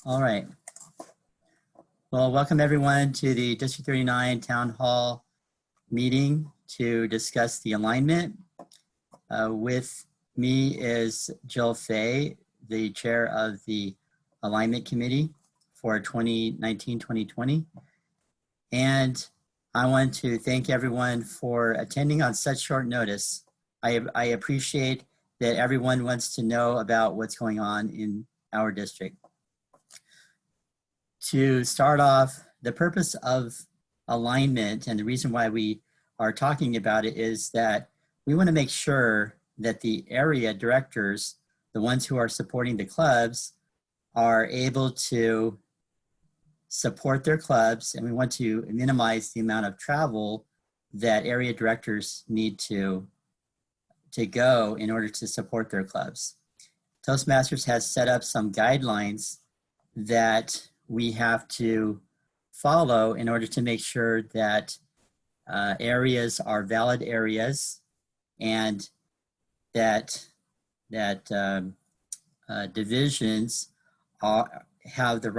All right. Well, welcome everyone to the District 39 Town Hall meeting to discuss the alignment. With me is Jill Fay, the chair of the Alignment Committee for 2019-2020. And I want to thank everyone for attending on such short notice. I appreciate that everyone wants to know about what's going on in our district. To start off, the purpose of alignment and the reason why we are talking about it is that we want to make sure that the area directors, the ones who are supporting the clubs, are able to support their clubs, and we want to minimize the amount of travel that area directors need to go in order to support their clubs. Toastmasters has set up some guidelines that we have to follow in order to make sure that areas are valid areas and that divisions have the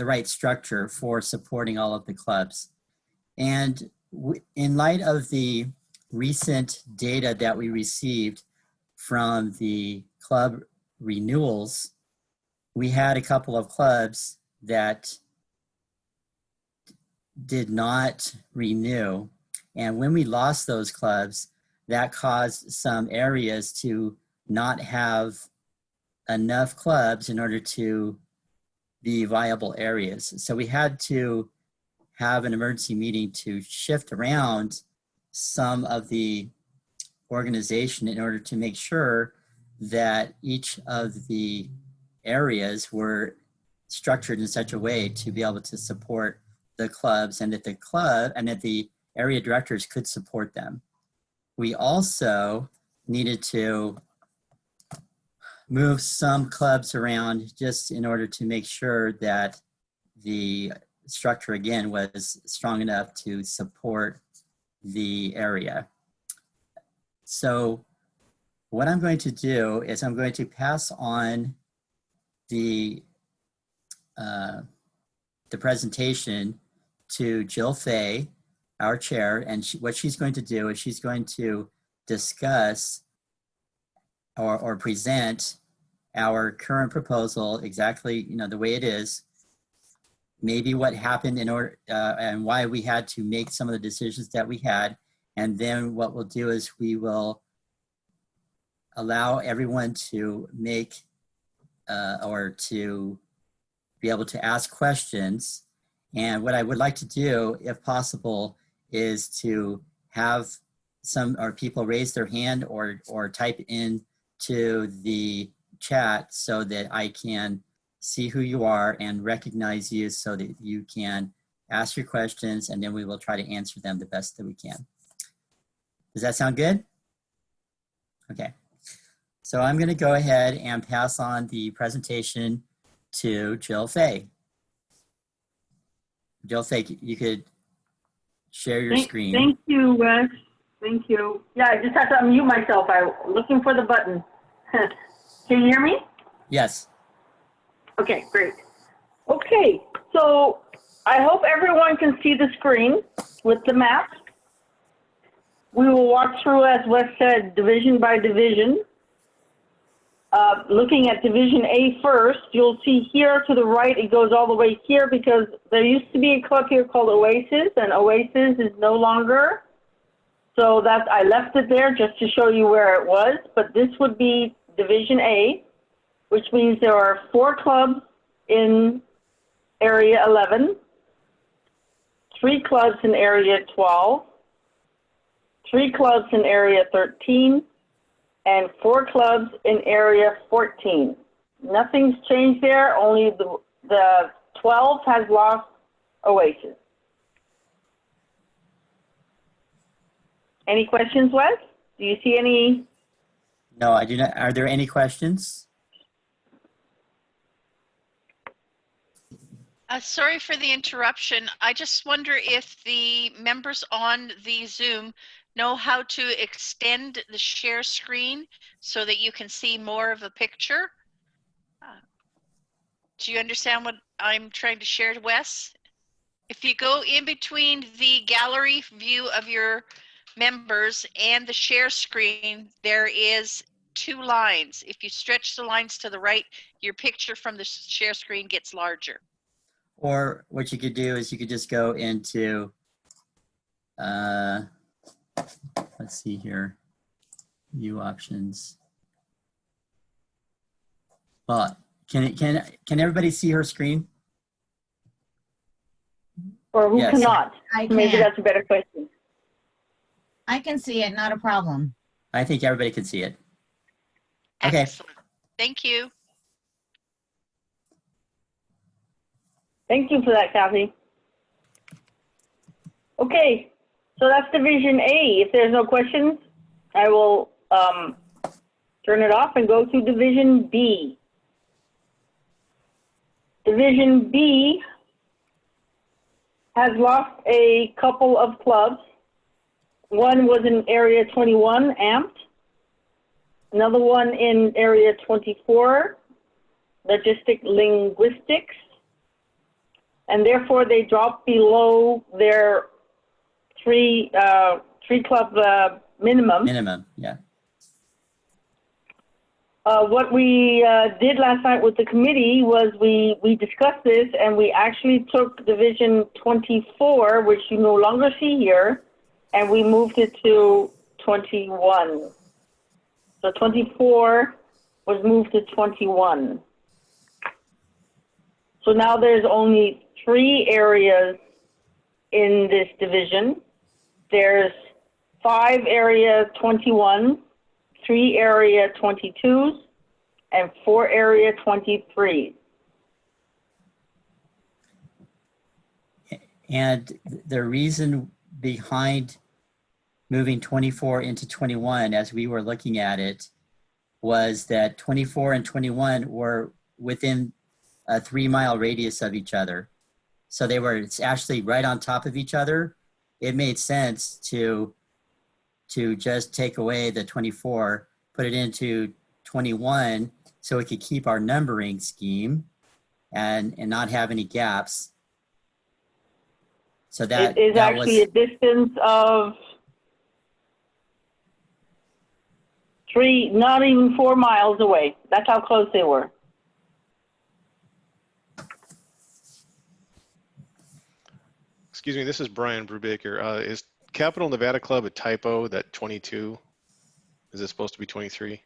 right structure for supporting all of the clubs. And in light of the recent data that we received from the club renewals, we had a couple of clubs that did not renew. And when we lost those clubs, that caused some areas to not have enough clubs in order to be viable areas. So we had to have an emergency meeting to shift around some of the organization in order to make sure that each of the areas were structured in such a way to be able to support the clubs and that the area directors could support them. We also needed to move some clubs around just in order to make sure that the structure again was strong enough to support the area. So what I'm going to do is I'm going to pass on the presentation to Jill Fay, our chair, and what she's going to do is she's going to discuss or present our current proposal exactly, the way it is, maybe what happened in order and why we had to make some of the decisions that we had. And then what we'll do is we will allow everyone to make or to be able to ask questions. And what I would like to do, if possible, is to have some people raise their hand or type in to the chat so that I can see who you are and recognize you so that you can ask your questions, and then we will try to answer them the best that we can. Does that sound good? Okay. So I'm going to go ahead and pass on the presentation to Jill Fay. Jill Fay, you could share your screen. Thank you, Wes. Thank you. Yeah, I just have to unmute myself. I'm looking for the button. Can you hear me? Yes. Okay, great. Okay, so I hope everyone can see the screen with the map. We will walk through, as Wes said, division by division. Looking at Division A first, you'll see here to the right, it goes all the way here because there used to be a club here called Oasis, and Oasis is no longer. So I left it there just to show you where it was, but this would be Division A, which means there are 4 clubs in Area 11, 3 clubs in Area 12, 3 clubs in Area 13, and 4 clubs in Area 14. Nothing's changed there, only the 12 has lost Oasis. Any questions, Wes? Do you see any? No, I do not. Are there any questions? Sorry for the interruption. I just wonder if the members on the Zoom know how to extend the share screen so that you can see more of a picture. Do you understand what I'm trying to share, Wes? If you go in between the gallery view of your members and the share screen, there is 2 lines. If you stretch the lines to the right, your picture from the share screen gets larger. Or what you could do is you could just go into, let's see here, view options. Well, can everybody see her screen? Or who Yes. cannot? I Maybe can. that's a better question. I can see it, not a problem. I think everybody can see it. Okay. Excellent. Thank you. Thank you for that, Kathy. Okay, so that's Division A. If there's no questions, I will turn it off and go to Division B. Division B has lost a couple of clubs. One was in Area 21, Amped. Another one in Area 24, Logistic Linguistics. And therefore, they dropped below their three club minimum. Minimum, yeah. What we did last night with the committee was we discussed this, and we actually took Division 24, which you no longer see here, and we moved it to 21. So 24 was moved to 21. So now there's only 3 areas in this division. There's 5 Area 21, 3 Area 22s, and 4 Area 23s. And the reason behind moving 24 into 21, as we were looking at it, was that 24 and 21 were within a 3-mile radius of each other. So they were actually right on top of each other. It made sense to just take away the 24, put it into 21, so we could keep our numbering scheme and not have any gaps. So that It is that actually a distance of 3, not even 4 miles away. That's how close they were. Excuse me, this is Brian Brubaker. Is Capital Nevada Club a typo, that 22? Is it supposed to be 23?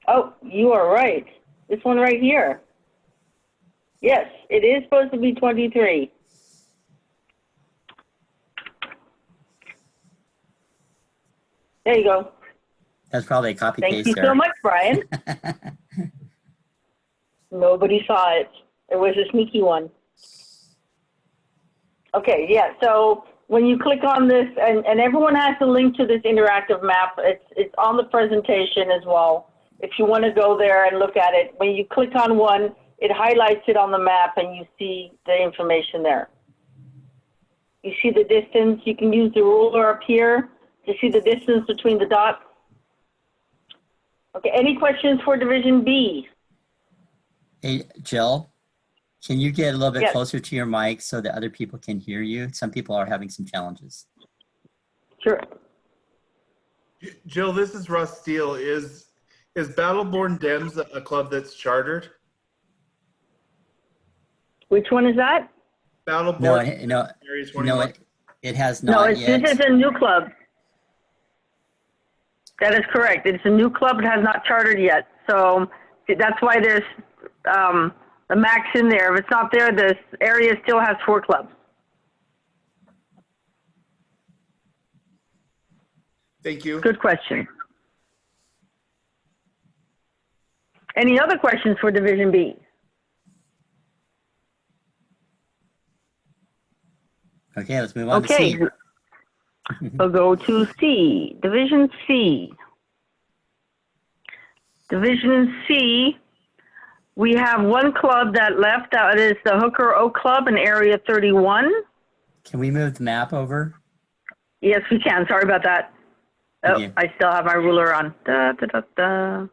Oh, you are right. This one right here. Yes, it is supposed to be 23. There you go. That's probably a copy Thank paste you there. so much, Brian. Nobody saw it. It was a sneaky one. Okay, yeah, so when you click on this, and everyone has a link to this interactive map, it's on the presentation as well. If you want to go there and look at it, when you click on one, it highlights it on the map and you see the information there. You see the distance. You can use the ruler up here to see the distance between the dots. Okay, any questions for Division B? Hey, Jill, can you get a little bit Yes. closer to your mic so that other people can hear you? Some people are having some challenges. Sure. Jill, this is Russ Steele. Is Battleborn Dems a club that's chartered? Which one is that? No, Battleborn no, Area no, 21. it has No, not yet. this is a new club. That is correct. It's a new club. It has not chartered yet. So that's why there's a max in there. If it's not there, this area still has 4 clubs. Thank you. Good question. Any other questions for Division B? Okay, let's move on to Okay. C. We'll go to C, Division C. Division C, we have one club that left. That is the Hooker Oak Club in Area 31. Can we move the map over? Yes, we can. Sorry about that. Thank Oh, you. I still have my ruler on. Da, da, da, da.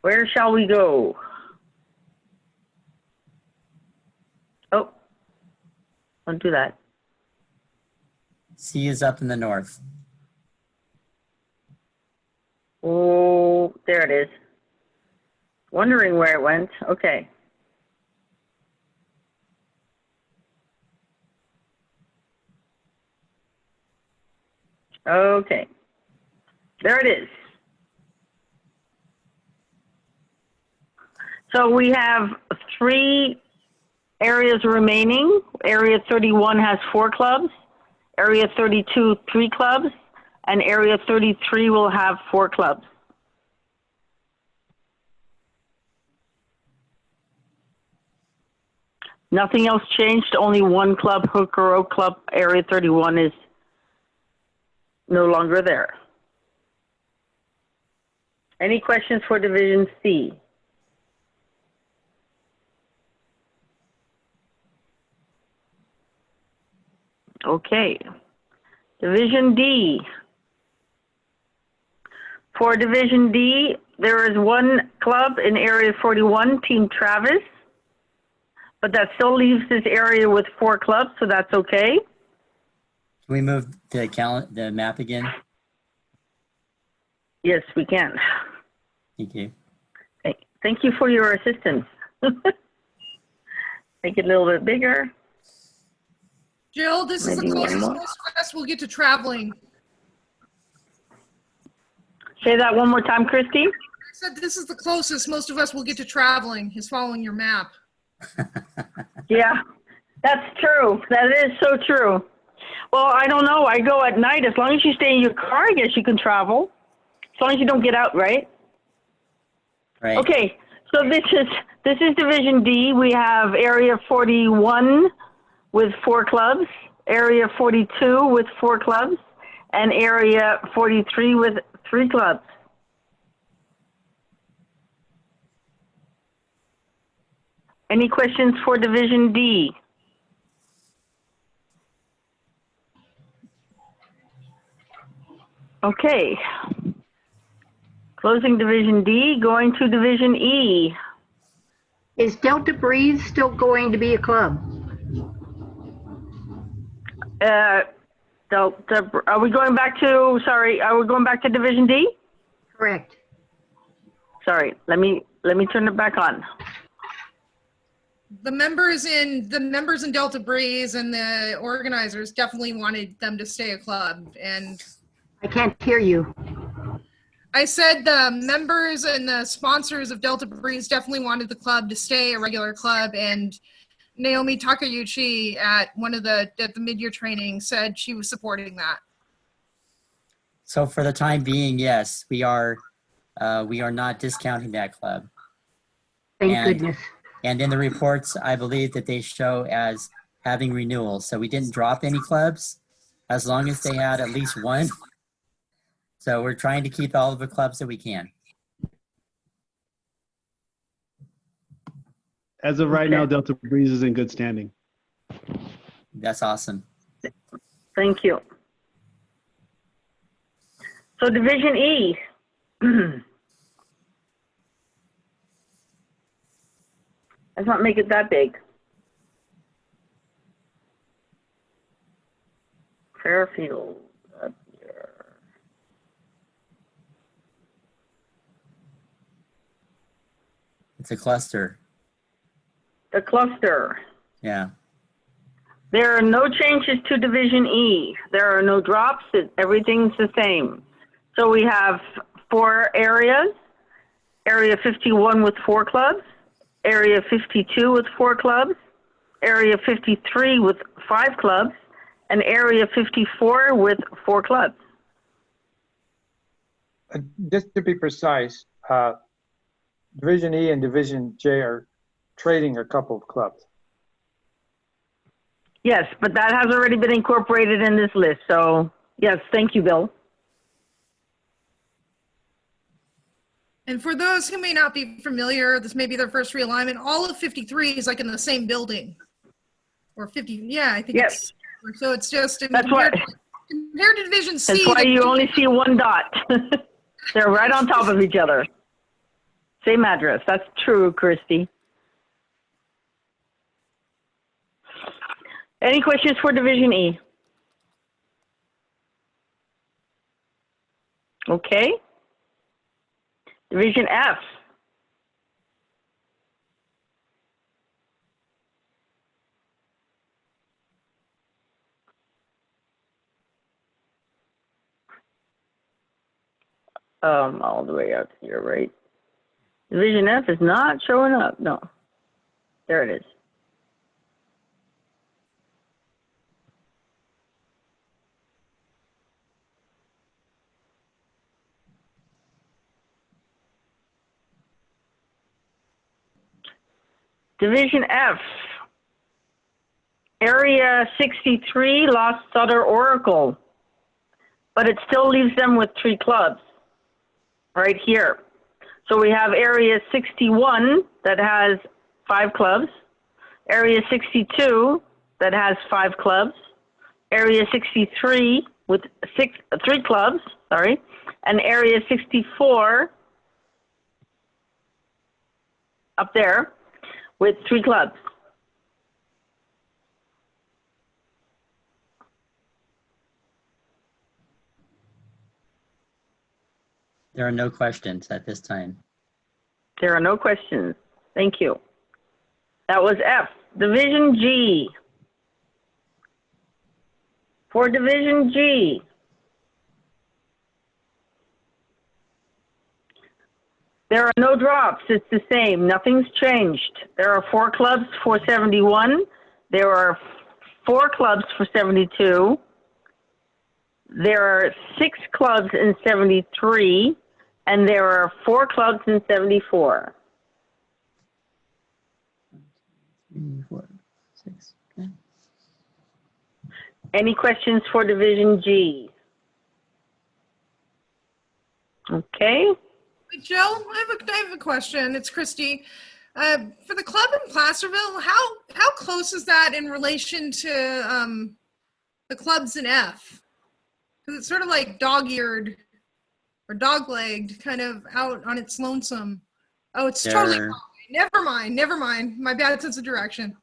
Where shall we go? Oh, don't do that. C is up in the north. Oh, there it is. Wondering where it went. Okay. Okay. There it is. So we have 3 areas remaining. Area 31 has 4 clubs. Area 32, 3 clubs. And Area 33 will have 4 clubs. Nothing else changed. Only 1 club, Hooker Oak Club, Area 31 is no longer there. Any questions for Division C? Okay. Division D. For Division D, there is 1 club in Area 41, Team Travis, but that still leaves this area with 4 clubs, so that's okay. Can we move the map again? Yes, we can. Thank you. Thank you for your assistance. Make it a little bit bigger. Jill, this is the Maybe one closest more. most of us will get to traveling. Say that one more time, Christy. I said this is the closest most of us will get to traveling, is following your map. Yeah, that's true. That is so true. Well, I don't know. I go at night. As long as you stay in your car, I guess you can travel. As long as you don't get out, right? Right. Okay, so this is Division D. We have Area 41 with 4 clubs, Area 42 with 4 clubs, and Area 43 with 3 clubs. Any questions for Division D? Okay. Closing Division D, going to Division E. Is Delta Breeze still going to be a club? Are we going back to Division D? Correct. Sorry, let me turn it back on. The members in Delta Breeze and the organizers definitely wanted them to stay a club. And I can't hear you. I said the members and the sponsors of Delta Breeze definitely wanted the club to stay a regular club. And Naomi Takayuchi at the mid-year training said she was supporting that. So for the time being, yes, we are not discounting that club. Thank goodness. And in the reports, I believe that they show as having renewals. So we didn't drop any clubs as long as they had at least 1. So we're trying to keep all of the clubs that we can. As of right now, Delta Breeze is in good standing. That's awesome. Thank you. So Division E. Let's not make it that big. Fairfield up here. It's a cluster. The cluster. Yeah. There are no changes to Division E. There are no drops. Everything's the same. So we have 4 areas. Area 51 with 4 clubs. Area 52 with 4 clubs. Area 53 with 5 clubs. And Area 54 with 4 clubs. Just to be precise, Division E and Division J are trading a couple of clubs. Yes, but that has already been incorporated in this list. So, yes, thank you, Bill. And for those who may not be familiar, this may be their first realignment, all of 53 is like in the same building. Or 50, yeah, I think Yes. So it's just, That's why, compared to Division C. that's why you only see 1 dot. They're right on top of each other. Same address. That's true, Christy. Any questions for Division E? Okay. Division F. All the way out here, right? Division F is not showing up. No. There it is. Division F. Area 63 lost Sutter Oracle, but it still leaves them with 3 clubs right here. So we have Area 61 that has 5 clubs, Area 62 that has 5 clubs, Area 63 with 3 clubs, sorry, and Area 64 up there with 3 clubs. There are no questions at this time. There are no questions. Thank you. That was F. Division G. For Division G, there are no drops. It's the same. Nothing's changed. There are 4 clubs for 71. There are 4 clubs for 72. There are 6 clubs in 73. And there are 4 clubs in 74. 3, 4, 6. Okay. Any questions for Division G? Okay. Wait, Jill, I have a question. It's Christy. For the club in Placerville, how close is that in relation to the clubs in F? Because it's sort of like dog-eared or dog-legged, kind of out on its lonesome. Oh, it's totally fine. Never mind. My bad sense of direction.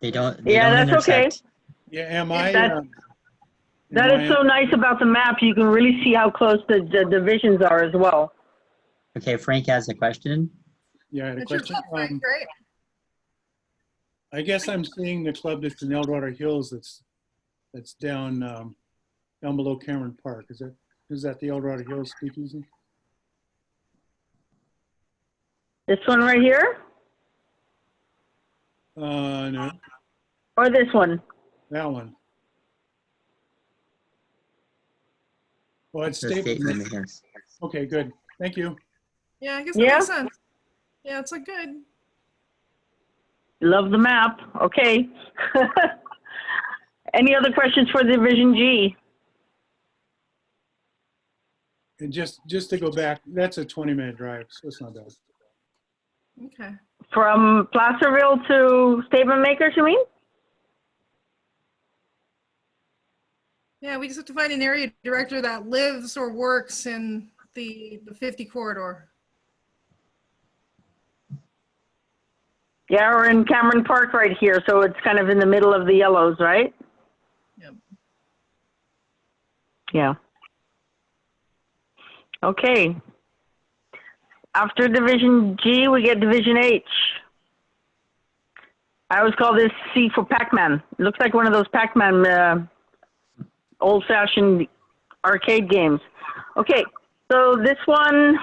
They don't That's okay. intersect. Yeah, am I? That is so nice about the map. You can really see how close the divisions are as well. Okay, Frank has a question. Yeah, I had a That's your question. club, Frank, right? I guess I'm seeing the club that's in Eldwater Hills that's down down below Cameron Park. Is that the Eldwater Hills Speakeasy? This one right here? No, Or this one? that one. Well, it's The stable. statement here. Okay, good. Thank you. Yeah, I guess that makes sense. Yeah, it's like good. Love the map. Okay. Any other questions for Division G? And just to go back, that's a 20-minute drive, so it's not bad. Okay. From Placerville to Statement Makers, you mean? Yeah, we just have to find an area director that lives or works in the 50 corridor. Yeah, we're in Cameron Park right here, so it's kind of in the middle of the yellows, right? Yep. Yeah. Okay. After Division G, we get Division H. I always call this C for Pac-Man. It looks like one of those Pac-Man old-fashioned arcade games. Okay, so this one,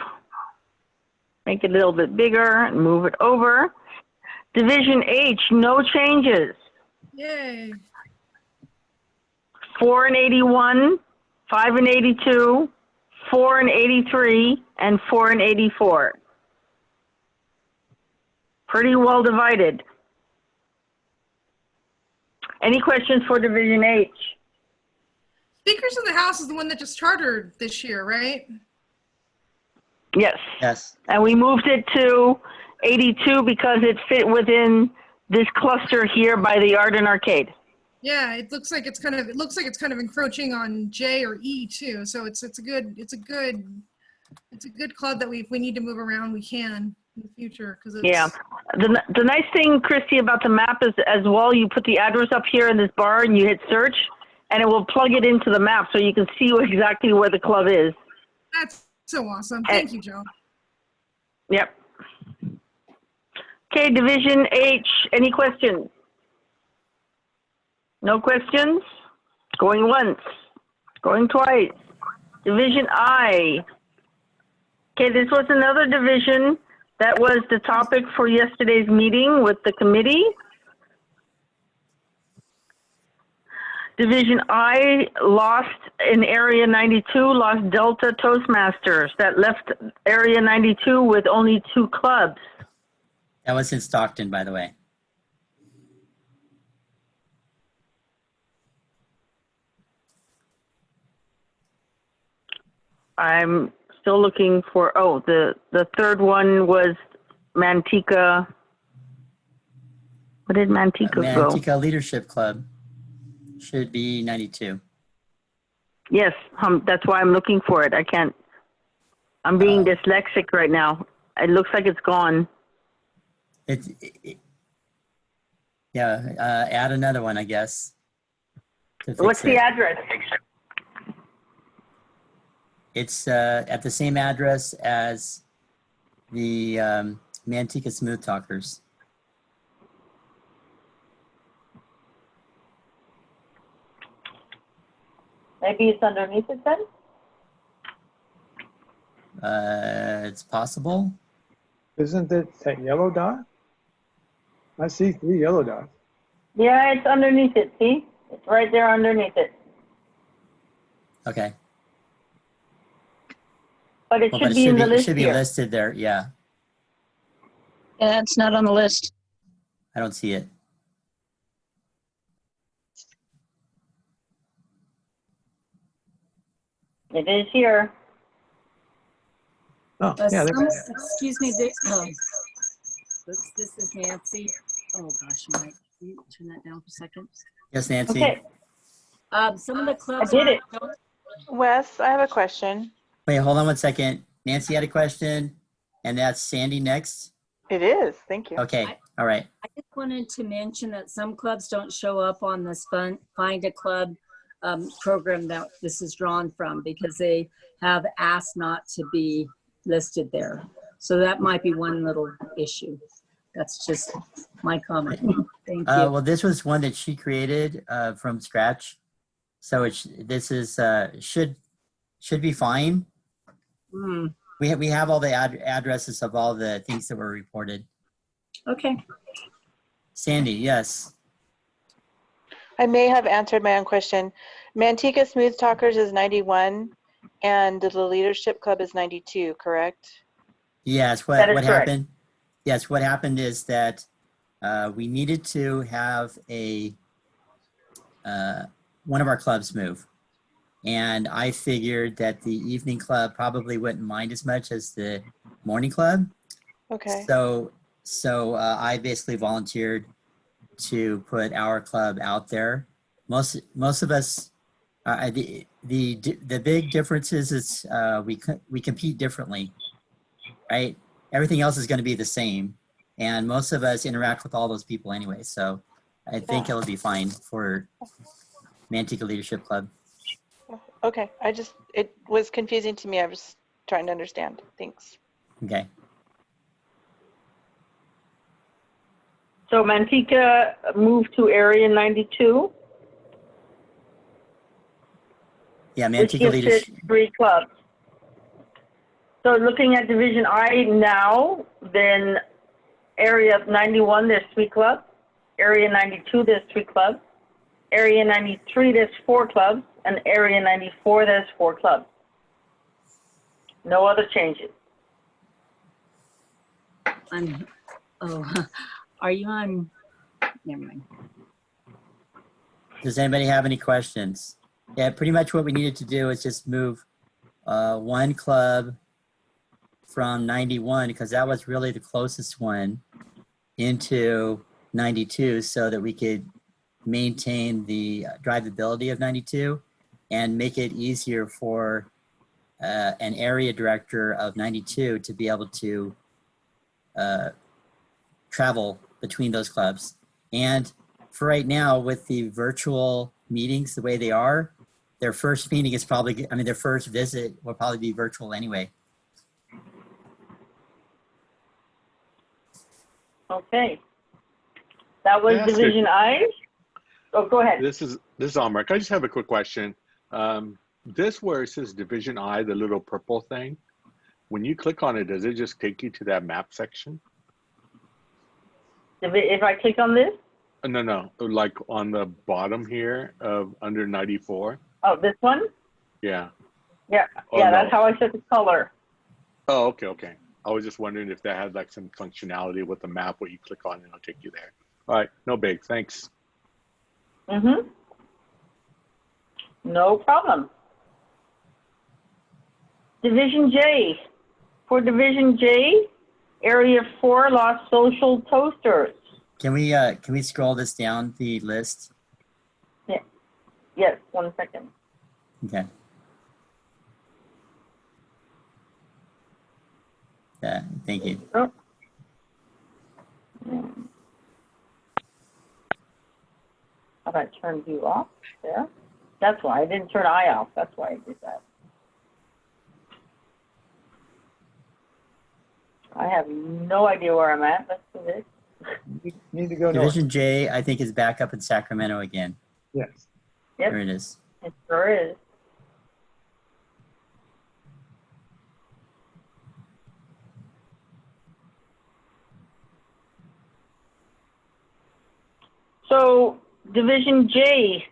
make it a little bit bigger and move it over. Division H, no changes. Yay. 4 and 81, 5 and 82, 4 and 83, and 4 and 84. Pretty well divided. Any questions for Division H? Speakers in the House is the one that just chartered this year, right? Yes. Yes. And we moved it to 82 because it fit within this cluster here by the Arden Arcade. Yeah, it looks like it's kind of encroaching on J or E too. So it's a good club that if we need to move around, we can. in the future because it's Yeah. The nice thing, Christy, about the map is as well, you put the address up here in this bar and you hit search and it will plug it into the map so you can see exactly where the club is. That's so awesome. Thank you, Joe. Yep. Okay, Division H, any questions? No questions? Going once, going twice. Division I. Okay, this was another division that was the topic for yesterday's meeting with the committee. Division I lost in Area 92, lost Delta Toastmasters. That left Area 92 with only 2 clubs. That was in Stockton, by the way. I'm still looking for, oh, the third one was Manteca. Where did Manteca go? Manteca Leadership Club should be 92. Yes, that's why I'm looking for it. I can't, I'm being dyslexic right now. It looks like it's gone. Yeah, add another one, I guess. What's the address? It's at the same address as the Manteca Smooth Talkers. Maybe it's underneath it then? It's possible. Isn't it that yellow dot? I see 3 yellow dots. Yeah, it's underneath it, see? It's right there underneath it. Okay. But it Well, should be in the it list should be here. listed there, yeah. Yeah, it's not on the list. I don't see it. It is here. Oh, yeah. Excuse me, oops, this is Nancy. Oh gosh, Mike, can you turn that down for a second? Yes, Nancy. Okay. Some of the clubs. I did it. Wes, I have a question. Wait, hold on one second. Nancy had a question, and that's Sandy next. It is. Thank you. Okay, all right. I just wanted to mention that some clubs don't show up on this Find a Club program that this is drawn from because they have asked not to be listed there. So that might be one little issue. That's just my comment. Thank you. Well, this was one that she created from scratch. So this is should be fine. Mm. We have all the addresses of all the things that were reported. Okay. Sandy, yes. I may have answered my own question. Manteca Smooth Talkers is 91 and the Leadership Club is 92, correct? Yes, what happened? Yes, what happened is that we needed to have one of our clubs move. And I figured that the evening club probably wouldn't mind as much as the morning club. Okay. So I basically volunteered to put our club out there. Most of us, the big difference is we compete differently, right? Everything else is going to be the same, and most of us interact with all those people anyway. So I think it'll be fine for Manteca Leadership Club. Okay. It was confusing to me. I was trying to understand. Thanks. Okay. So Manteca moved to Area 92. Yeah, Which Manteca gives Leadership. it 3 clubs. So looking at Division I now, then Area 91, there's 3 clubs. Area 92, there's 3 clubs. Area 93, there's 4 clubs. And Area 94, there's 4 clubs. No other changes. Are you on? Never mind. Does anybody have any questions? Yeah, pretty much what we needed to do is just move one club from 91, because that was really the closest one, into 92 so that we could maintain the drivability of 92 and make it easier for an area director of 92 to be able to travel between those clubs. And for right now, with the virtual meetings the way they are, their first meeting is probably, their first visit will probably be virtual anyway. Okay. That was Yes, Division I. Oh, go ahead. This is Amrik. I just have a quick question. This where it says Division I, the little purple thing, when you click on it, does it just take you to that map section? If I click on this? No, like on the bottom here of under 94. Oh, this one? Yeah. Yeah, Oh, yeah, no. that's how I set the color. Oh, okay. I was just wondering if that had like some functionality with the map where you click on it and it'll take you there. All right, no big, thanks. Mm-hmm. No problem. Division J. For Division J, Area 4 Lost Social Toasters. Can we scroll this down the list? Yeah. Yes, 1 second. Okay. Yeah, thank you. Oh. How about turn view off there? That's why I didn't turn eye off. That's why I did that. I have no idea where I'm at. Let's do this. You need to go Division north. J, I think, is back up in Sacramento again. Yes. Yep. There it is. It sure is. So Division J,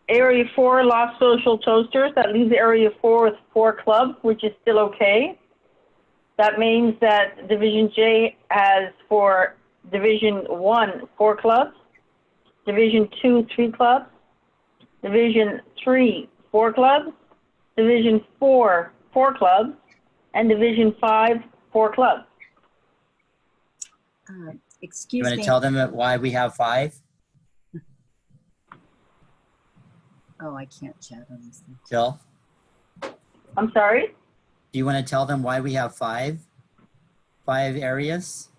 Area 4 Lost Social Toasters, that leaves Area 4 with 4 clubs, which is still okay. That means that Division J has for Division 1, 4 clubs, Division 2, 3 clubs, Division 3, 4 clubs, Division 4, 4 clubs, and Division 5, 4 clubs. Excuse You want me. to tell them why we have 5? Oh, I can't chat on this thing. Jill? I'm sorry? Do you want to tell them why we have 5 areas?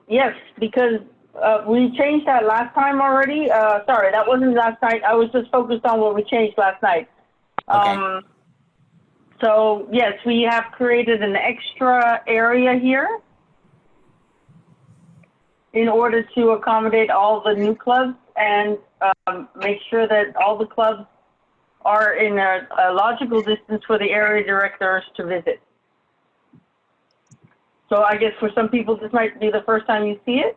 Yes, because we changed that last time already. Sorry, that wasn't last night. I was just focused on what we changed last night. Okay. So yes, we have created an extra area here in order to accommodate all the new clubs and make sure that all the clubs are in a logical distance for the area directors to visit. So I guess for some people, this might be the first time you see it.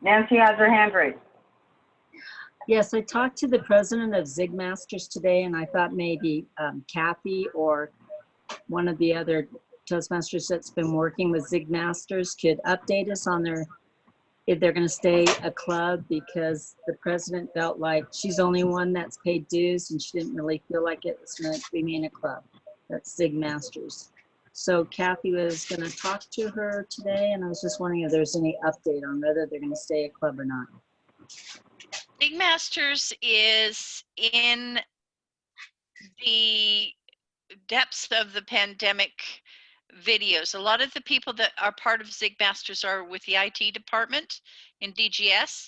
Nancy has her hand raised. Yes, I talked to the president of Zig Masters today, and I thought maybe Kathy or one of the other Toastmasters that's been working with Zig Masters could update us on if they're going to stay a club, because the president felt like she's the only one that's paid dues and she didn't really feel like it was going to remain a club. That's Zig Masters. So Kathy was going to talk to her today, and I was just wondering if there's any update on whether they're going to stay a club or not. Zig Masters is in the depths of the pandemic videos. A lot of the people that are part of Zig Masters are with the IT department in DGS,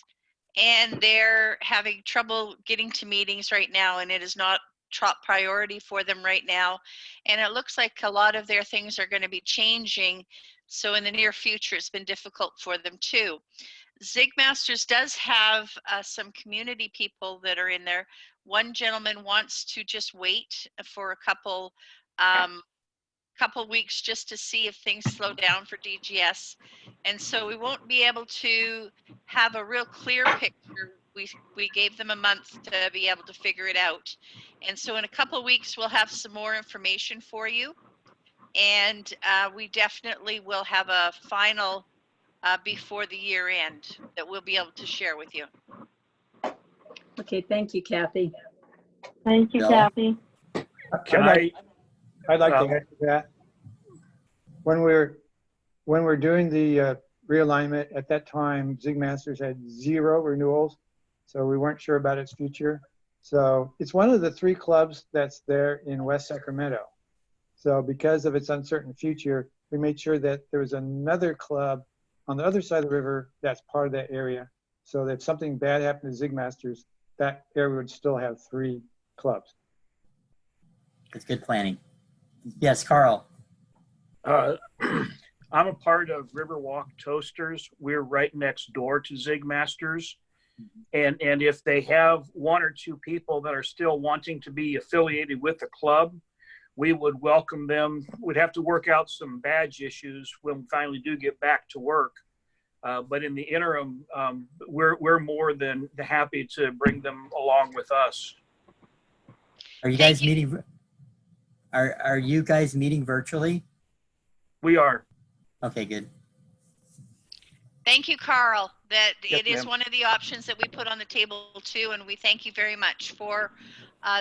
and they're having trouble getting to meetings right now, and it is not top priority for them right now. And it looks like a lot of their things are going to be changing. So in the near future, it's been difficult for them too. Zig Masters does have some community people that are in there. One gentleman wants to just wait for a couple weeks just to see if things slow down for DGS. And so we won't be able to have a real clear picture. We gave them a month to be able to figure it out. And so in a couple of weeks, we'll have some more information for you. And we definitely will have a final before the year end that we'll be able to share with you. Okay, thank you, Kathy. Thank you, Bill? Kathy. I'd like to add to that. When we're doing the realignment, at that time, Zig Masters had 0 renewals, so we weren't sure about its future. So it's one of the 3 clubs that's there in West Sacramento. So because of its uncertain future, we made sure that there was another club on the other side of the river that's part of that area. So that if something bad happened to Zigmasters, that area would still have 3 clubs. It's good planning. Yes, Carl. I'm a part of Riverwalk Toasters. We're right next door to Zigmasters. And if they have 1 or 2 people that are still wanting to be affiliated with the club, we would welcome them. We'd have to work out some badge issues when we finally do get back to work. But in the interim, we're more than happy to bring them along with us. Are you guys meeting? Are you guys meeting virtually? We are. Okay, good. Thank you, Carl. That Yes, it is ma'am. one of the options that we put on the table too, and we thank you very much for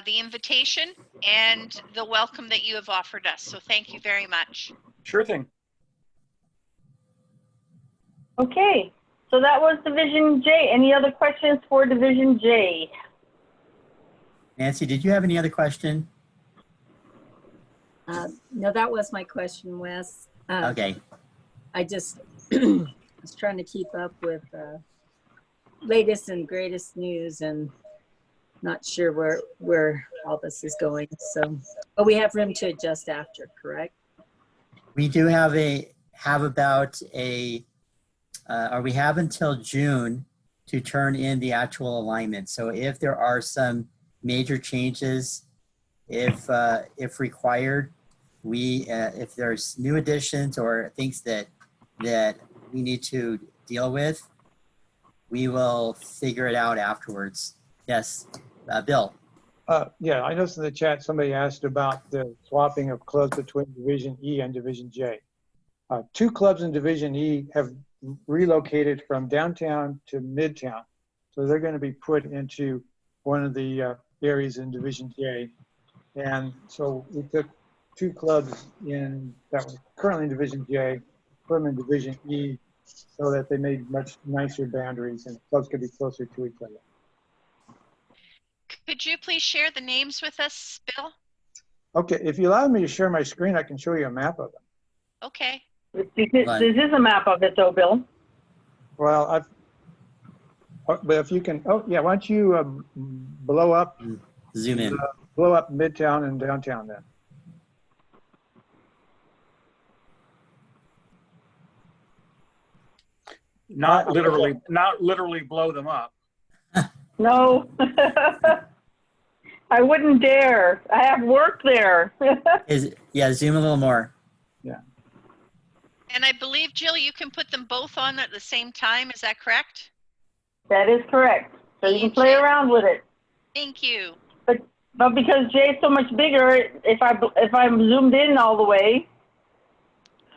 the invitation and the welcome that you have offered us. So thank you very much. Sure thing. Okay, so that was Division J. Any other questions for Division J? Nancy, did you have any other question? No, that was my question, Wes. Okay. I just was trying to keep up with latest and greatest news and not sure where all this is going. So, but we have room to adjust after, correct? We do have about a, or we have until June to turn in the actual alignment. So if there are some major changes, if required, if there's new additions or things that we need to deal with, we will figure it out afterwards. Yes, Bill. Yeah, I noticed in the chat somebody asked about the swapping of clubs between Division E and Division J. 2 clubs in Division E have relocated from downtown to midtown. So they're going to be put into one of the areas in Division J. And so we took 2 clubs that were currently in Division J, put them in Division E so that they made much nicer boundaries and clubs could be closer to each other. Could you please share the names with us, Bill? Okay, if you allow me to share my screen, I can show you a map of them. Okay. This is a map of it though, Bill. Well, but if you can, oh yeah, why don't you blow up, zoom in, blow up Midtown and downtown then. Not literally blow them up. No. I wouldn't dare. I have work there. Yeah, zoom a little more. Yeah. And I believe, Jill, you can put them both on at the same time. Is that correct? That is correct. So you can play around with it. Thank you. But because J is so much bigger, if I'm zoomed in all the way,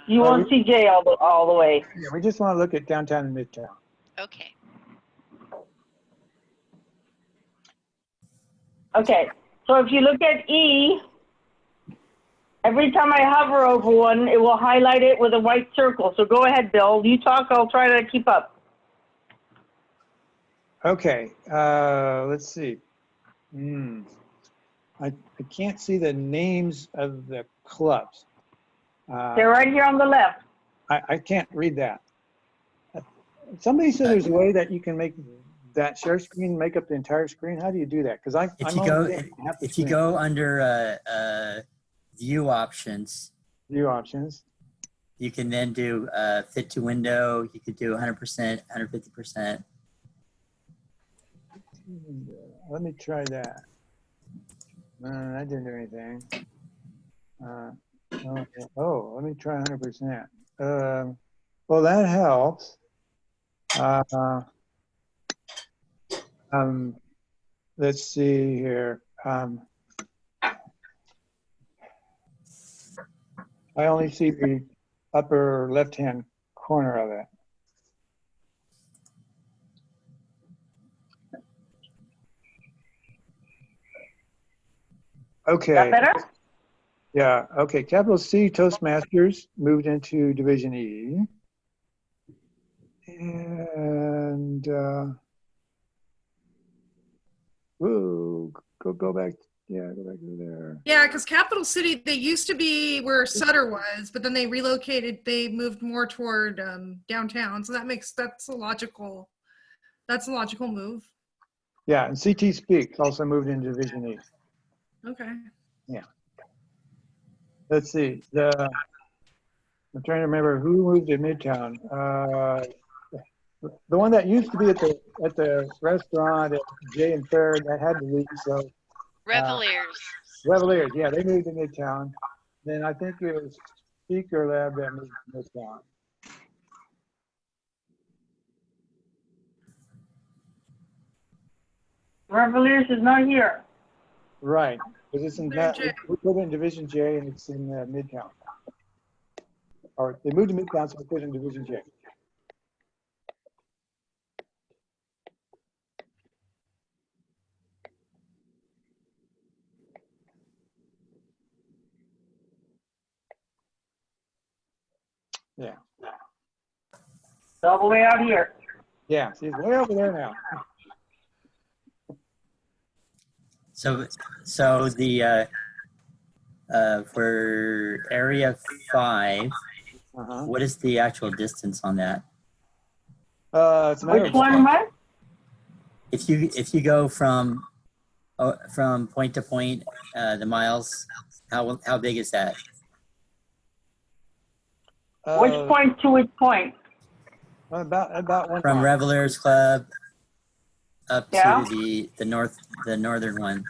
you won't see J all the way. Yeah, we just want to look at downtown and midtown. Okay. Okay. So if you look at E, every time I hover over one, it will highlight it with a white circle. So go ahead, Bill. You talk. I'll try to keep up. Okay. Let's see. I can't see the names of the clubs. They're right here on the left. I can't read that. Somebody said there's a way that you can make that share screen make up the entire screen. How do you do that? Because if you go under view options, you can then do fit to window. You could do 100%, 150%. Let me try that. That didn't do anything. Let me try 100%. Well, that helps. Let's see here. I only see the upper left-hand corner of it. Okay. Is that better? Yeah, okay. Capital C Toastmasters moved into Division E. And, go back Yeah, go back to there. Yeah, because Capital City, they used to be where Sutter was, but then they relocated. They moved more toward downtown. So that's a logical move. Yeah, and CT Speaks also moved into Division E. Okay. Yeah. Let's see. I'm trying to remember who moved to Midtown. The one that used to be at the restaurant at Jay and Fair, that had to leave. So Reveliers. Reveliers, yeah, they moved to Midtown. Then I think it was Speaker Lab that moved to Midtown. Reveliers is not here. Right, because it's in that we put it in Division J and it's in Midtown. Or they moved to Midtown, so we put it in Division J. Yeah. It's all the way out here. Yeah, see, it's way over there now. So the for area 5, what is the actual distance on that? It's a matter Which of one, what? If you go from point to point, the miles, how big is that? Which point to which point? About 1 From mile. Revelers Club up Yeah. to the northern one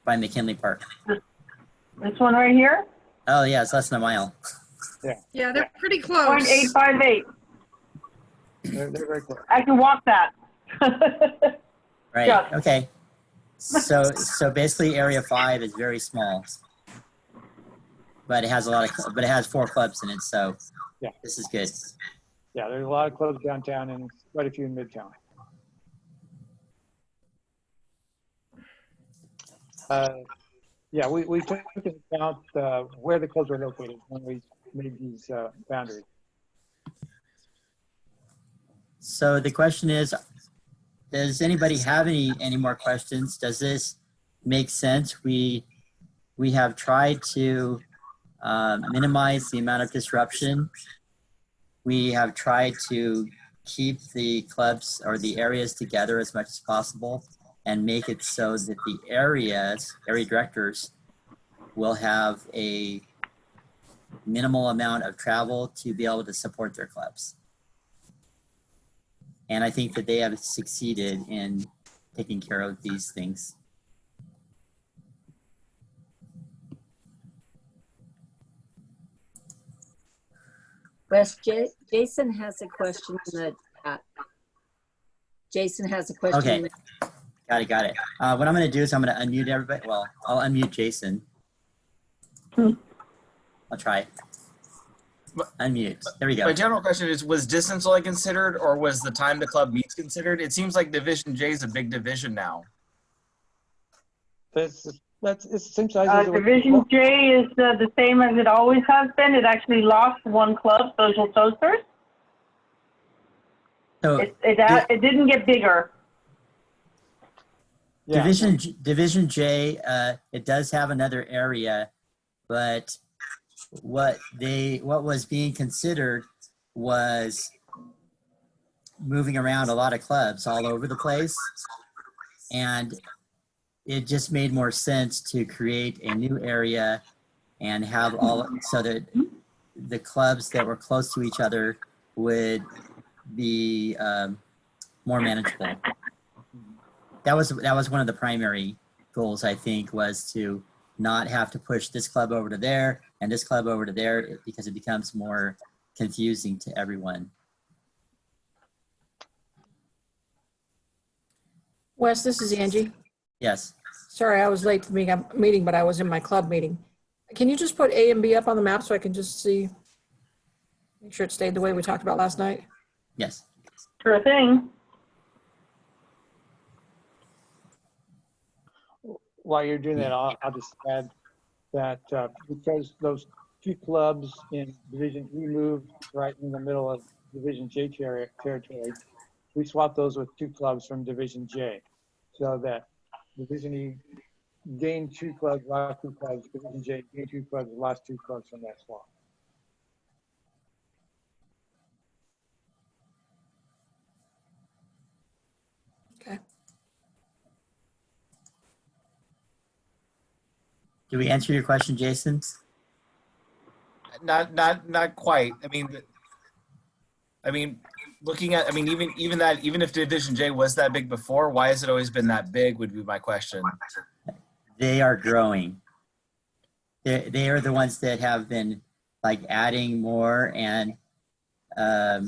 by McKinley Park. This one right here? Oh yeah, it's less than a mile. Yeah. Yeah, they're pretty close. 0.858. They're very close. I can walk that. Right. Yeah. Okay. So basically, area 5 is very small, but it has but it has 4 clubs in it. So yeah, this is good. Yeah, there's a lot of clubs downtown and quite a few in Midtown. Yeah, we took into account where the clubs were located when we made these boundaries. So the question is, does anybody have any more questions? Does this make sense? We have tried to minimize the amount of disruption. We have tried to keep the clubs or the areas together as much as possible and make it so that the area directors will have a minimal amount of travel to be able to support their clubs. And I think that they have succeeded in taking care of these things. Wes, Jason has a question in the chat. Jason has a question. Okay, got it. What I'm going to do is I'm going to unmute everybody. Well, I'll unmute Jason. I'll try. Unmute. There we go. My general question is, was distance only considered, or was the time the club meets considered? It seems like Division J is a big division now. It's the same size as Division J is the same as it always has been. It actually lost 1 club, Social Toasters. So it didn't get bigger. Yeah. Division J, it does have another area, but what was being considered was moving around a lot of clubs all over the place, and it just made more sense to create a new area and have all so that the clubs that were close to each other would be more manageable. That was one of the primary goals, I think, was to not have to push this club over to there and this club over to there, because it becomes more confusing to everyone. Wes, this is Angie. Yes. Sorry, I was late to the meeting, but I was in my club meeting. Can you just put A and B up on the map so I can just see, make sure it stayed the way we talked about last night? Yes. Sure thing. While you're doing that, I'll just add that because those 2 clubs in Division E moved right in the middle of Division J territory, we swapped those with 2 clubs from Division J, so that Division E gain 2 clubs, lost 2 clubs. Division J, gain 2 clubs, lost 2 clubs from that swap. Okay. Do we answer your question, Jason? Not quite. I mean, looking at, even if Division J was that big before, why has it always been that big would be my question. They are growing. They are the ones that have been like adding more, and I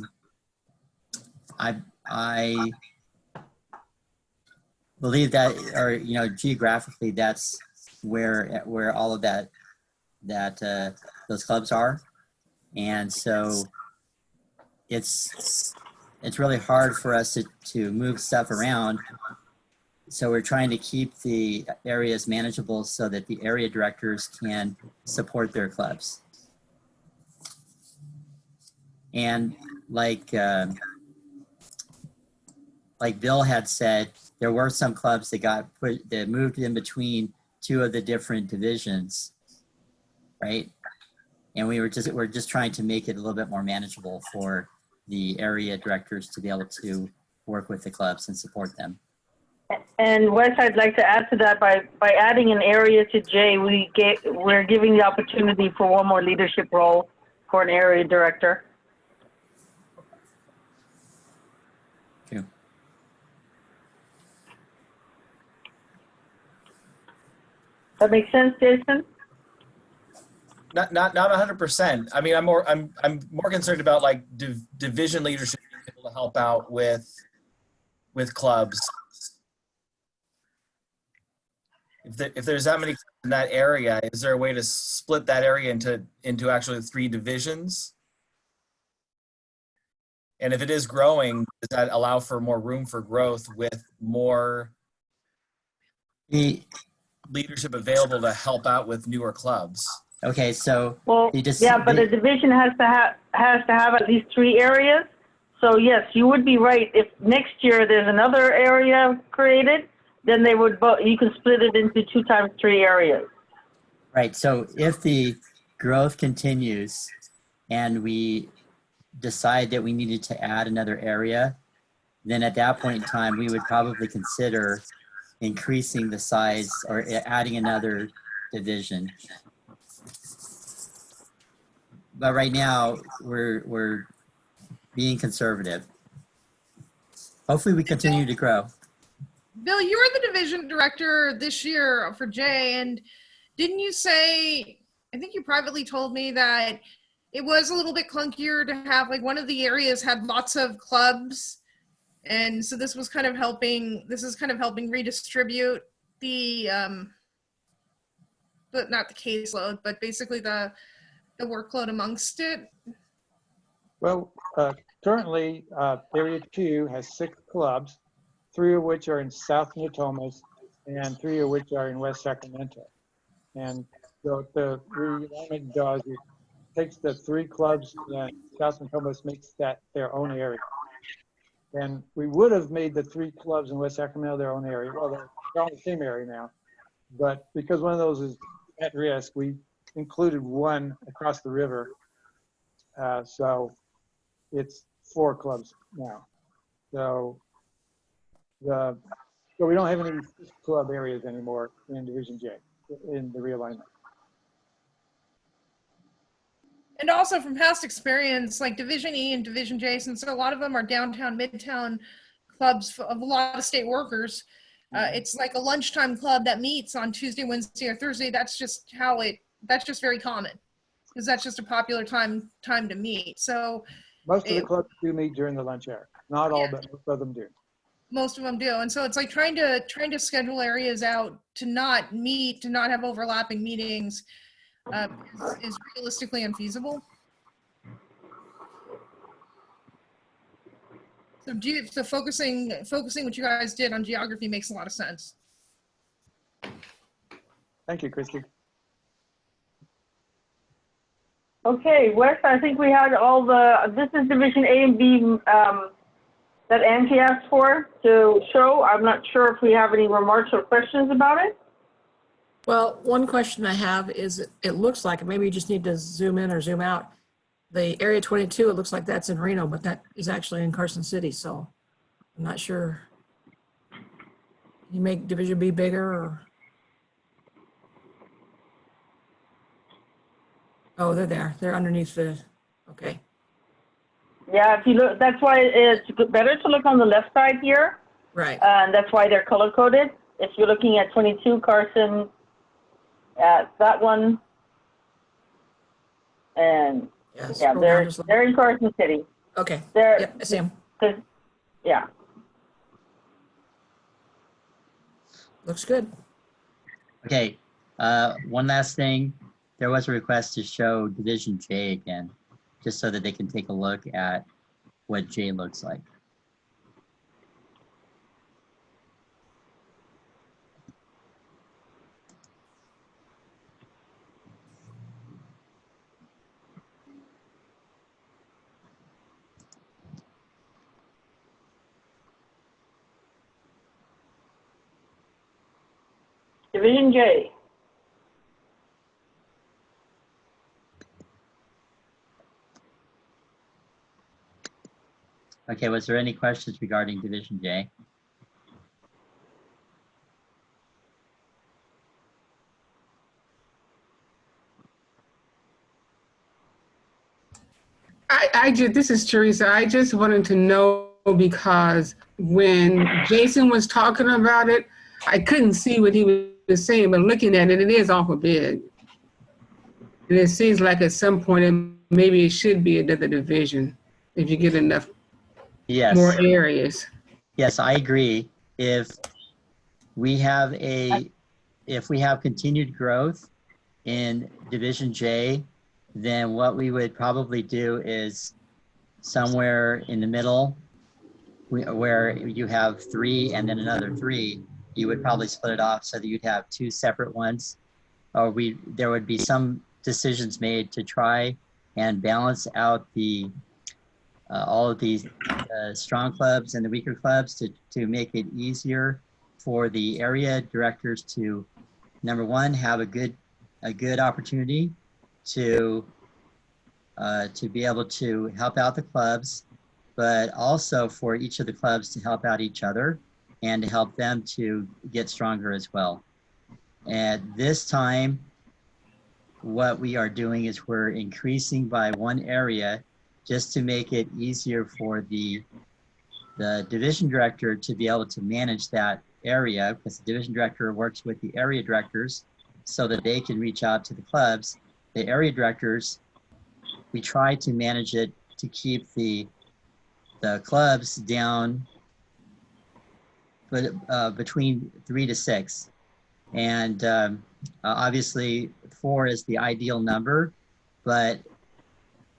believe that, or geographically, that's where all of that those clubs are, and so it's really hard for us to move stuff around. So we're trying to keep the areas manageable so that the area directors can support their clubs. And like Bill had said, there were some clubs that moved in between 2 of the different divisions, right? And we're just trying to make it a little bit more manageable for the area directors to be able to work with the clubs and support them. And Wes, I'd like to add to that, by adding an area to J, we're giving the opportunity for one more leadership role for an area director. Okay. That makes sense, Jason? Not 100%. I mean, I'm more concerned about like division leadership being able to help out with clubs. If there's that many in that area, is there a way to split that area into actually 3 divisions? And if it is growing, does that allow for more room for growth with more leadership available to help out with newer clubs? Okay, so but a division has to have at least 3 areas. So yes, you would be right. If next year there's another area created, then you can split it into 2 times 3 areas. Right. So if the growth continues and we decide that we needed to add another area, then at that point in time, we would probably consider increasing the size or adding another division. But right now, we're being conservative. Hopefully we continue to grow. Bill, you were the division director this year for Jay, and didn't you say, I think you privately told me that it was a little bit clunkier to have, like, one of the areas had lots of clubs, and so this is kind of helping redistribute the, but not the caseload, but basically the workload amongst it? Well, currently, Area 2 has 6 clubs, 3 of which are in South Natomas and 3 of which are in West Sacramento. And so the realignment does, it takes the 3 clubs in South Natomas, makes that their own area. And we would have made the 3 clubs in West Sacramento their own area. Well, they're all in the same area now. But because one of those is at risk, we included one across the river. So it's 4 clubs now. So we don't have any club areas anymore in Division J in the realignment. And also from past experience, like Division E and Division J, since a lot of them are downtown, midtown clubs of a lot of state workers, it's like a lunchtime club that meets on Tuesday, Wednesday, or Thursday. That's just very common, because that's just a popular time to meet. So most of the clubs do meet during the lunch hour. Not all, but most of them do. Most of them do. And so it's like trying to schedule areas out to not meet, to not have overlapping meetings is realistically unfeasible. So focusing what you guys did on geography makes a lot of sense. Thank you, Christy. Okay, Wes, I think we had this is Division A and B that Angie asked for to show. I'm not sure if we have any remarks or questions about it. Well, one question I have is, it looks like, maybe you just need to zoom in or zoom out. The Area 22, it looks like that's in Reno, but that is actually in Carson City, so I'm not sure. Can you make Division B bigger or? Oh, they're there. They're underneath the, okay. Yeah, if you look, that's why it's better to look on the left side here. Right. And that's why they're color coded. If you're looking at 22 Carson, that one, and Yes, yeah, they're in Carson City. Okay. They're, yep, I see them. Yeah. Looks good. Okay, one last thing. There was a request to show Division J again, just so that they can take a look at what J looks like. Division J. Okay, was there any questions regarding Division J? This is Teresa. I just wanted to know, because when Jason was talking about it, I couldn't see what he was saying, but looking at it, it is awful big. And it seems like at some point, maybe it should be another division if you get enough more areas. Yes, I agree. If we have continued growth in Division J, then what we would probably do is somewhere in the middle, where you have 3 and then another 3, you would probably split it off so that you'd have 2 separate ones. Or there would be some decisions made to try and balance out the all of these strong clubs and the weaker clubs to make it easier for the area directors to, number one, have a good opportunity to be able to help out the clubs, but also for each of the clubs to help out each other and to help them to get stronger as well. At this time, what we are doing is we're increasing by 1 area just to make it easier for the division director to be able to manage that area, because the division director works with the area directors so that they can reach out to the clubs. The area directors, we try to manage it to keep the clubs down, but between 3 to 6. And obviously 4 is the ideal number, but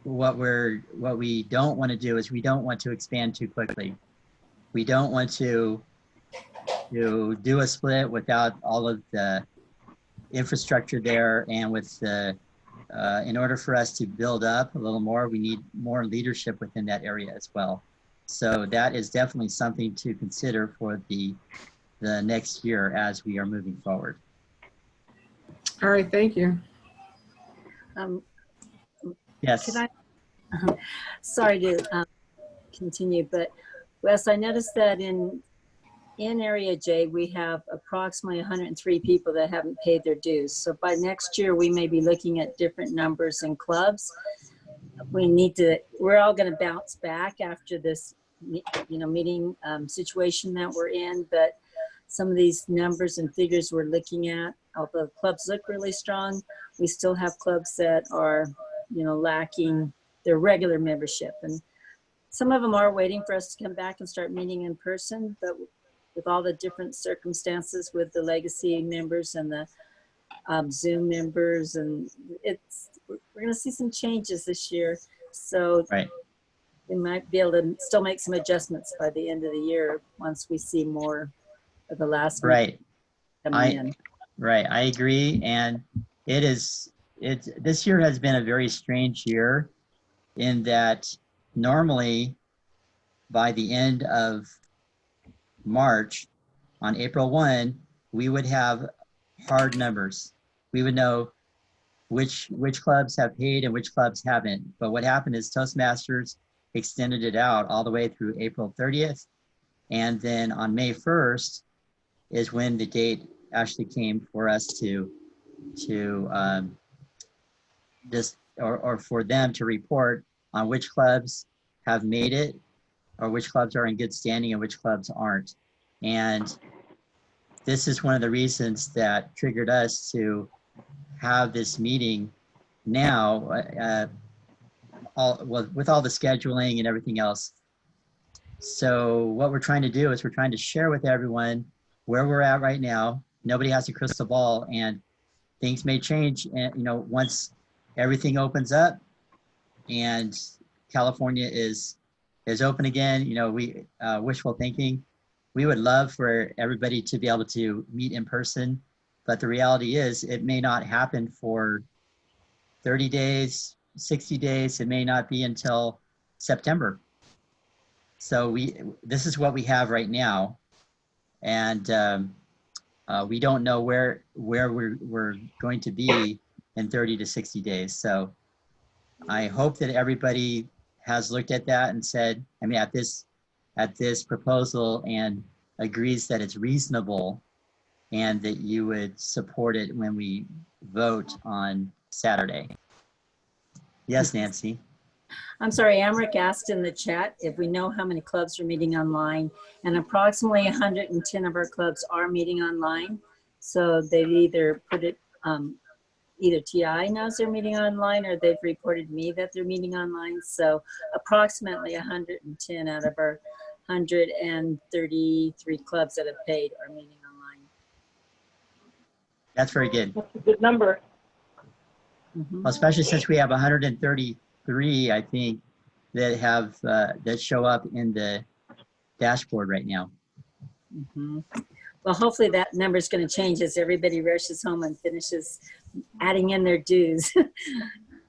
what we don't want to do is we don't want to expand too quickly. We don't want to do a split without all of the infrastructure there, and with the in order for us to build up a little more, we need more leadership within that area as well. So that is definitely something to consider for the next year as we are moving forward. All right, thank you. Yes. Can I, sorry to continue, but Wes, I noticed that in Area J, we have approximately 103 people that haven't paid their dues. So by next year, we may be looking at different numbers in clubs. We're all going to bounce back after this, meeting situation that we're in. But some of these numbers and figures we're looking at, although clubs look really strong, we still have clubs that are, lacking their regular membership. And some of them are waiting for us to come back and start meeting in person, but with all the different circumstances with the legacy members and the Zoom members, and we're going to see some changes this year. So we might be able to still make some adjustments by the end of the year once we see more of the last coming in. Right, I agree. And this year has been a very strange year in that normally by the end of March, on April 1, we would have hard numbers. We would know which clubs have paid and which clubs haven't. But what happened is Toastmasters extended it out all the way through April 30th. And then on May 1st is when the date actually came for us to just, or for them to report on which clubs have made it, or which clubs are in good standing and which clubs aren't. And this is one of the reasons that triggered us to have this meeting now, with all the scheduling and everything else. So what we're trying to do is we're trying to share with everyone where we're at right now. Nobody has a crystal ball, and things may change. And once everything opens up and California is open again, we wishful thinking. We would love for everybody to be able to meet in person, but the reality is it may not happen for 30 days, 60 days. It may not be until September. So this is what we have right now, and we don't know where we're going to be in 30 to 60 days. So I hope that everybody has looked at that and said, I mean, at this proposal, and agrees that it's reasonable, and that you would support it when we vote on Saturday. Yes, Nancy. I'm sorry, Amric asked in the chat if we know how many clubs are meeting online, and approximately 110 of our clubs are meeting online. So they've either put it, either TI knows they're meeting online, or they've reported me that they're meeting online. So approximately 110 out of our 133 clubs that have paid are meeting online. That's very good. That's a good number. Mm-hmm. Well, especially since we have 133, I think, that have that show up in the dashboard right now. Mm-hmm. Well, hopefully that number is going to change as everybody rushes home and finishes adding in their dues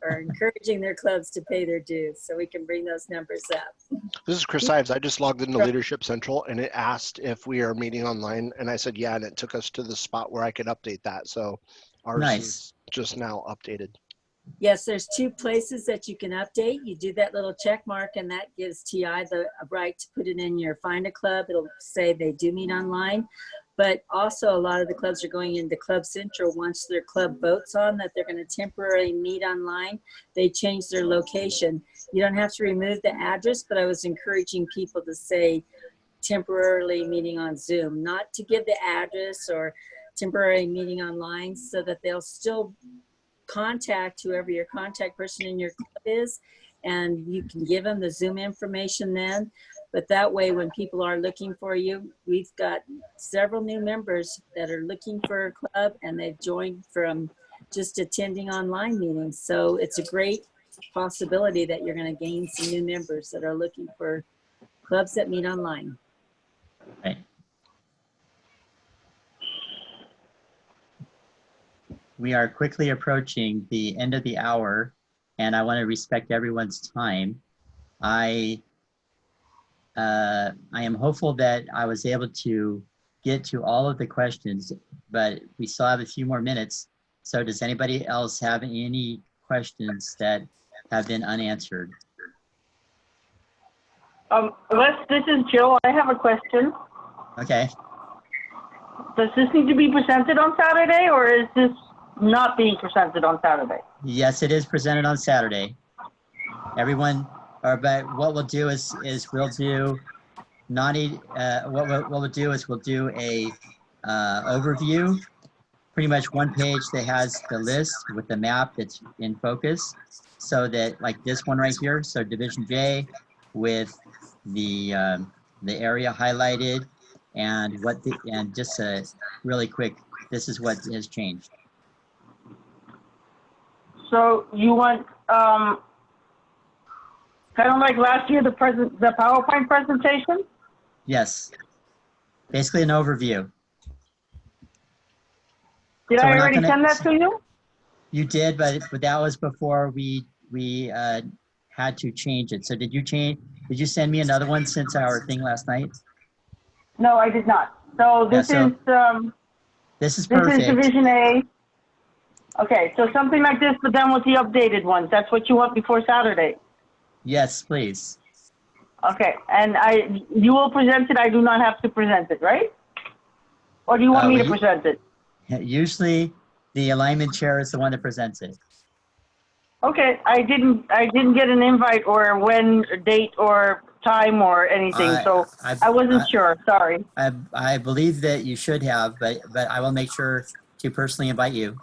or encouraging their clubs to pay their dues, so we can bring those numbers up. This is Chris Ives. I just logged into Leadership Central, and it asked if we are meeting online, and I said yeah, and it took us to the spot where I could update that. So ours is just now updated. Yes, there's two places that you can update. You do that little check mark, and that gives TI the right to put it in your Find a Club. It'll say they do meet online. But also a lot of the clubs are going into Club Central. Once their club votes on that they're going to temporarily meet online, they change their location. You don't have to remove the address, but I was encouraging people to say temporarily meeting on Zoom, not to give the address or temporary meeting online, so that they'll still contact whoever your contact person in your club is, and you can give them the Zoom information then. But that way, when people are looking for you, we've got several new members that are looking for a club, and they've joined from just attending online meetings. So it's a great possibility that you're going to gain some new members that are looking for clubs that meet online. Right. We are quickly approaching the end of the hour, and I want to respect everyone's time. I am hopeful that I was able to get to all of the questions, but we still have a few more minutes. So does anybody else have any questions that have been unanswered? Les, this is Jill. I have a question. Okay. Does this need to be presented on Saturday, or is this not being presented on Saturday? Yes, it is presented on Saturday. Everyone, but what we'll do is we'll do what we'll do is we'll do a overview, pretty much one page that has the list with the map that's in focus, so that, like this one right here, so Division J with the area highlighted, and just a really quick, this is what has changed. So you want kind of like last year, the PowerPoint presentation? Yes, basically an overview. Did I already send that to you? You did, but that was before we had to change it. So did you send me another one since our thing last night? No, I did not. So this is This is This perfect. is Division A. Okay, so something like this, but then with the updated ones. That's what you want before Saturday. Yes, please. Okay, and you will present it. I do not have to present it, right? Or do you want me to present it? Usually, the alignment chair is the one that presents it. Okay, I didn't get an invite or when, date or time or anything, so I wasn't sure. Sorry. I believe that you should have, but I will make sure to personally invite you.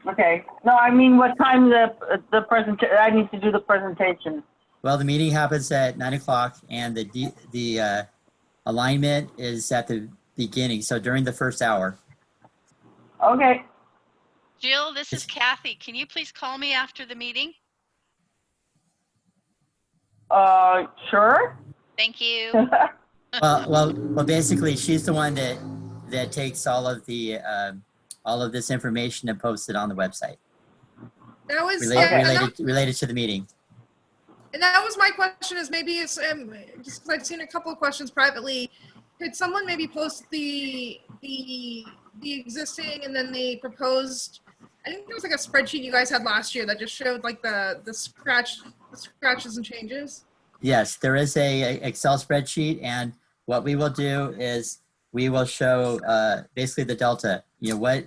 Okay. No, I mean what time I need to do the presentation. Well, the meeting happens at 9 o'clock, and the alignment is at the beginning, so during the first hour. Okay. Jill, this is Kathy. Can you please call me after the meeting? Sure. Thank you. well, basically, she's the one that takes all of this information and posts it on the website. That was related to the meeting. And that was my question, is maybe it's just 'cause I've seen a couple of questions privately. Could someone maybe post the existing and then the proposed? I think there was like a spreadsheet you guys had last year that just showed like the scratches and changes. Yes, there is a Excel spreadsheet, and what we will do is we will show basically the delta. You know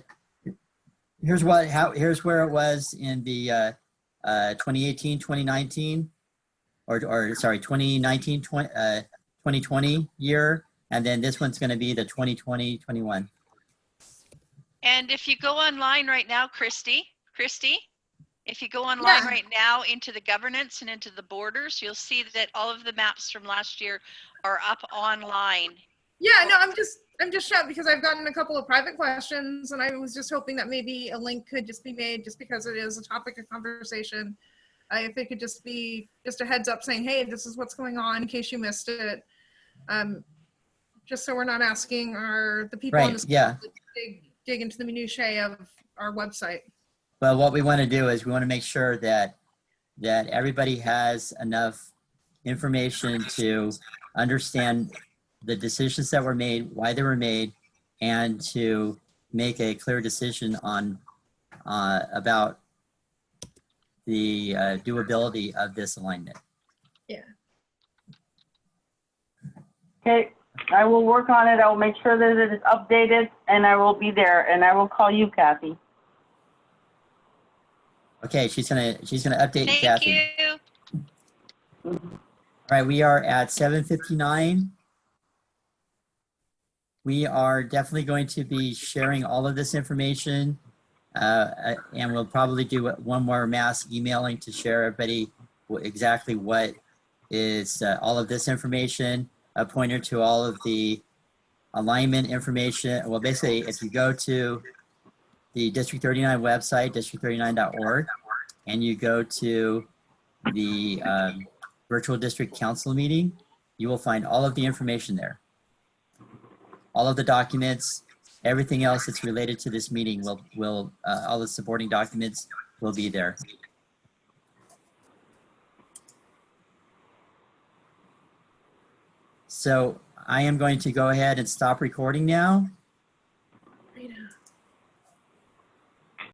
here's where it was in the 2018, 2019, or sorry, 2019, 2020 year, and then this one's going to be the 2020, 21. And if you go online right now, Christy, if you go online right now into the governance and into the borders, you'll see that all of the maps from last year are up online. Yeah, no, I'm just shocked because I've gotten a couple of private questions, and I was just hoping that maybe a link could just be made, just because it is a topic of conversation. If it could just be just a heads up saying, hey, this is what's going on in case you missed it. Just so we're not asking the people on this call to dig into the minutiae of our website. Well, what we want to do is we want to make sure that everybody has enough information to understand the decisions that were made, why they were made, and to make a clear decision on about the doability of this alignment. Yeah. Okay, I will work on it. I will make sure that it is updated, and I will be there, and I will call you, Kathy. Okay, she's gonna update Thank Kathy. you. All right, we are at 7:59. We are definitely going to be sharing all of this information, and we'll probably do one more mass emailing to share everybody exactly what is all of this information, a pointer to all of the alignment information. Well, basically, if you go to the District 39 website, district39.org, and you go to the virtual district council meeting, you will find all of the information there. All of the documents, everything else that's related to this meeting will all the supporting documents will be there. So I am going to go ahead and stop recording now.